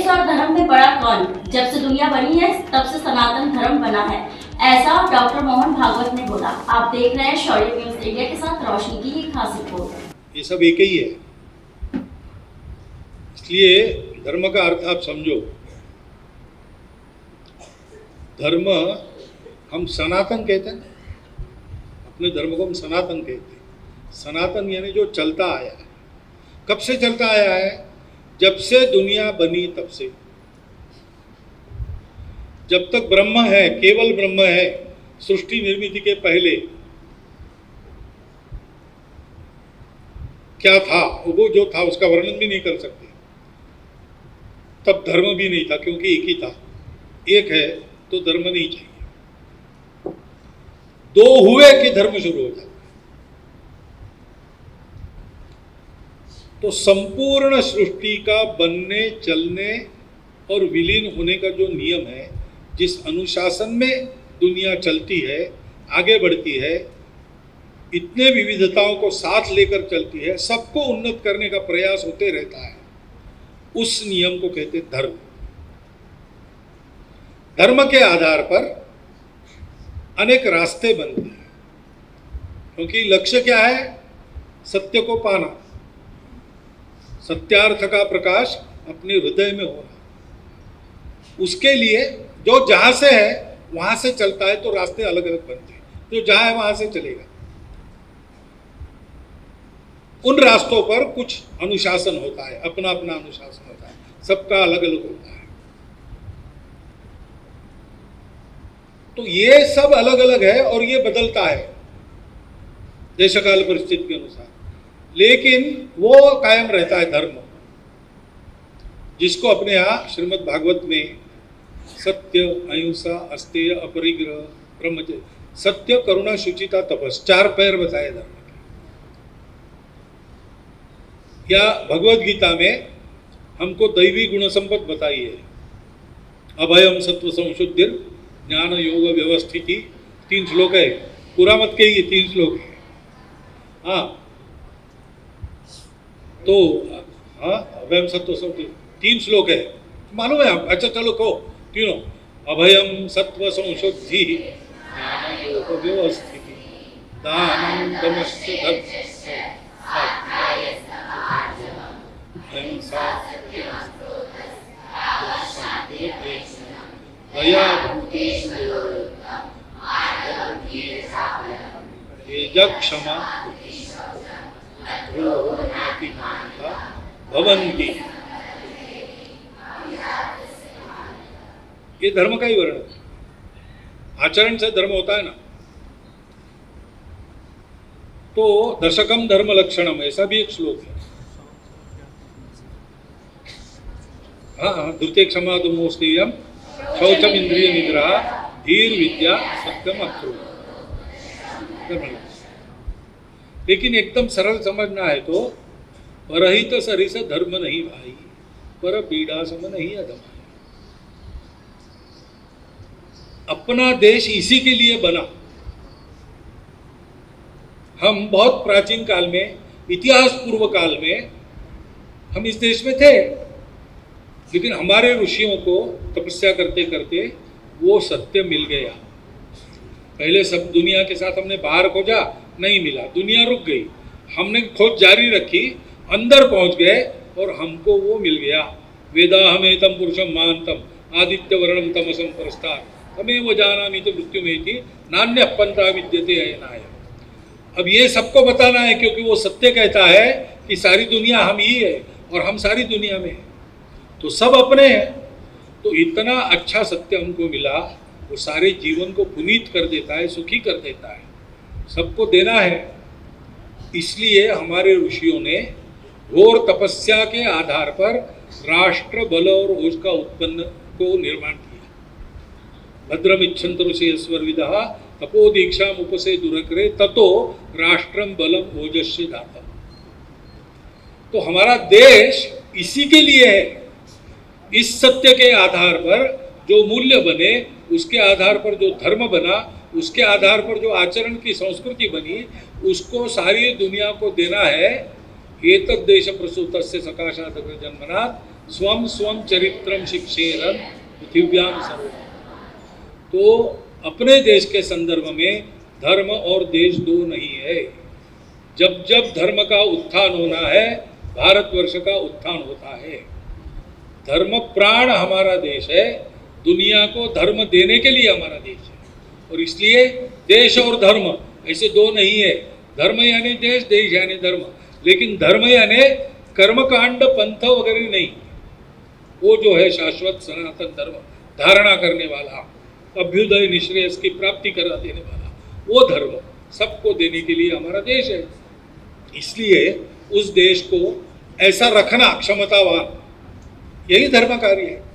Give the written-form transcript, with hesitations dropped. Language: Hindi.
देश और धर्म में बड़ा कौन? जब से दुनिया बनी है तब से सनातन धर्म बना है, ऐसा डॉक्टर मोहन भागवत ने बोला। आप देख रहे हैं शौर्य न्यूज इंडिया के साथ रोशनी की ये खास रिपोर्ट। ये सब एक ही है, इसलिए धर्म का अर्थ आप समझो। धर्म हम सनातन कहते हैं, अपने धर्म को हम सनातन कहते हैं। सनातन यानी जो चलता आया है। कब से चलता आया है? जब से दुनिया बनी तब से। जब तक ब्रह्म है, केवल ब्रह्म है, सृष्टि निर्मिति के पहले क्या था, वो जो था उसका वर्णन भी नहीं कर सकते। तब धर्म भी नहीं था, क्योंकि एक ही था। एक है तो धर्म नहीं चाहिए। दो हुए कि धर्म शुरू हो जाता है। तो संपूर्ण सृष्टि का बनने, चलने और विलीन होने का जो नियम है, जिस अनुशासन में दुनिया चलती है, आगे बढ़ती है, इतने विविधताओं को साथ लेकर चलती है, सबको उन्नत करने का प्रयास होते रहता है, उस नियम को कहते धर्म। धर्म के आधार पर अनेक रास्ते बनते हैं, क्योंकि लक्ष्य क्या है? सत्य को पाना, सत्यार्थ का प्रकाश अपने हृदय में होना। उसके लिए जो जहां से है वहां से चलता है, तो रास्ते अलग अलग बनते हैं। जो जहां है वहां से चलेगा। उन रास्तों पर कुछ अनुशासन होता है, अपना अपना अनुशासन होता है, सबका अलग अलग होता है। तो ये सब अलग अलग है और ये बदलता है देशकाल परिस्थिति के अनुसार, लेकिन वो कायम रहता है धर्म, जिसको अपने यहाँ श्रीमद् भागवत में सत्य, अहिंसा, अस्तेय, अपरिग्रह, ब्रह्मचर्य, सत्य, करुणा, शुचिता, तपस, 4 पैर बताए धर्म के। या भगवद गीता में हमको दैवी गुण संपद बताई है। अभयम सत्व संशुद्धिर ज्ञान योग व्यवस्थिति, 3 श्लोक है। पूरा मत कहिए, 3 श्लोक है। हाँ, तो हाँ, अभयम सत्व संशुद्धि 3 श्लोक है, मालूम है आप? अच्छा चलो कहो तीनों। अभयम सत्व संशुद्धि, ज्ञान योग व्यवस्थिति, दानम दमश्च दया क्षमा भवन्ति। ये धर्म का ही वर्णन है। आचरण से धर्म होता है ना। तो दशकम धर्म लक्षणम, ऐसा भी एक श्लोक है। हाँ, द्वितीय क्षमा दुमोस्तेयम शौचम इंद्रिय निग्रह धीर विद्या सत्यम अक्रोध। लेकिन एकदम सरल समझना है तो परहित सरिस धर्म नहीं भाई, पर पीड़ा सम नहीं अधम। अपना देश इसी के लिए बना। हम बहुत प्राचीन काल में, इतिहास पूर्व काल में हम इस देश में थे, लेकिन हमारे ऋषियों को तपस्या करते करते वो सत्य मिल गया। पहले सब दुनिया के साथ हमने बाहर खोजा, नहीं मिला, दुनिया रुक गई। हमने खोज जारी रखी, अंदर पहुंच गए और हमको वो मिल गया। वेदा हमेतम पुरुषम महांतम आदित्य वर्णम तमसम परस्तार हमें वो जानामि तो मृत्यु में थी नान्य पंथा विद्यते अयनाय। अब ये सबको बताना है, क्योंकि वो सत्य कहता है कि सारी दुनिया हम ही है और हम सारी दुनिया में है, तो सब अपने हैं। तो इतना अच्छा सत्य हमको मिला, वो सारे जीवन को पुनीत कर देता है, सुखी कर देता है, सबको देना है। इसलिए हमारे ऋषियों ने घोर तपस्या के आधार पर राष्ट्र बल और उसका उत्पन्न को निर्माण किया। भद्रम इच्छन्त ऋषयस्वर्विदः तपो दीक्षा उपसे दुरकरे ततो राष्ट्रम बलम ओजस्य दाता। तो हमारा देश इसी के लिए है। इस सत्य के आधार पर जो मूल्य बने, उसके आधार पर जो धर्म बना, उसके आधार पर जो आचरण की संस्कृति बनी, उसको सारी दुनिया को देना है। एतद्देश प्रसूतस्य सकाशात् जन्मनात् स्वं स्वं चरित्रं शिक्षेरन् पृथिव्यां सर्वं। तो अपने देश के संदर्भ में धर्म और देश दो नहीं है। जब जब धर्म का उत्थान होना है, भारतवर्ष का उत्थान होता है। धर्म प्राण हमारा देश है, दुनिया को धर्म देने के लिए हमारा देश है। और इसलिए देश और धर्म ऐसे दो नहीं है। धर्म यानी देश, देश यानी धर्म। लेकिन धर्म यानी कर्मकांड पंथ वगैरह नहीं, वो जो है शाश्वत सनातन धर्म धारणा करने वाला, अभ्युदय निश्रेयस की प्राप्ति करा देने वाला, वो धर्म सबको देने के लिए हमारा देश है। इसलिए उस देश को ऐसा रखना क्षमतावान, यही धर्म कार्य है।